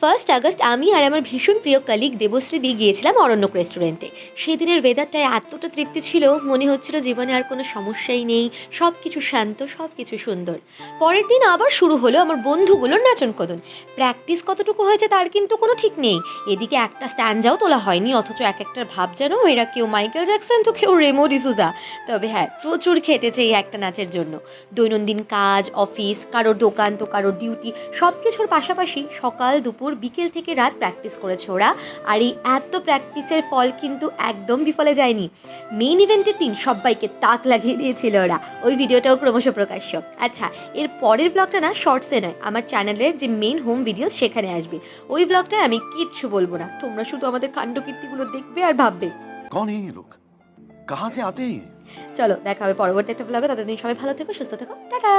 1 August আমি আর আমার ভীষণ প্রিয় কলিগ দেবশ্রী দিয়ে গিয়েছিলাম অরণ্যক রেস্টুরেন্টে। সেদিনের ওয়েদারটায় এতটা তৃপ্তি ছিল, মনে হচ্ছিল জীবনে আর কোনো সমস্যাই নেই, সব কিছু শান্ত, সব কিছু সুন্দর। পরের দিন আবার শুরু হলো আমার বন্ধুগুলোর নাচন কদন। প্র্যাকটিস কতটুকু হয়েছে তার কিন্তু কোনো ঠিক নেই। এদিকে একটা স্ট্যান্ডাও তোলা হয়নি, অথচ এক একটার ভাব যেন এরা কেউ মাইকেল জ্যাকসন তো কেউ রেমো ডিসুজা। তবে হ্যাঁ, প্রচুর খেটেছে এই একটা নাচের জন্য। দৈনন্দিন কাজ, অফিস, কারোর দোকান তো কারোর ডিউটি, সব কিছুর পাশাপাশি সকাল দুপুর বিকেল থেকে রাত প্র্যাকটিস করেছে ওরা। আর এই এত প্র্যাকটিসের ফল কিন্তু একদম বিফলে যায়নি। মেইন ইভেন্টের দিন সবাইকে তাক লাগিয়ে দিয়েছিল ওরা। ওই ভিডিওটাও ক্রমশ প্রকাশ্য। আচ্ছা, এর পরের ব্লগটা না শর্টসে নয়, আমার চ্যানেলের যে মেইন হোম ভিডিও সেখানে আসবে। ওই ব্লগটায় আমি কিচ্ছু বলবো না, তোমরা শুধু আমাদের কাণ্ডকীর্তিগুলো দেখবে আর ভাববে कौन है ये लोग, कहाँ से आते हैं ये? চলো দেখা হবে পরবর্তী একটা ব্লগে। ততদিন সবাই ভালো থেকো, সুস্থ থেকো, টাটা।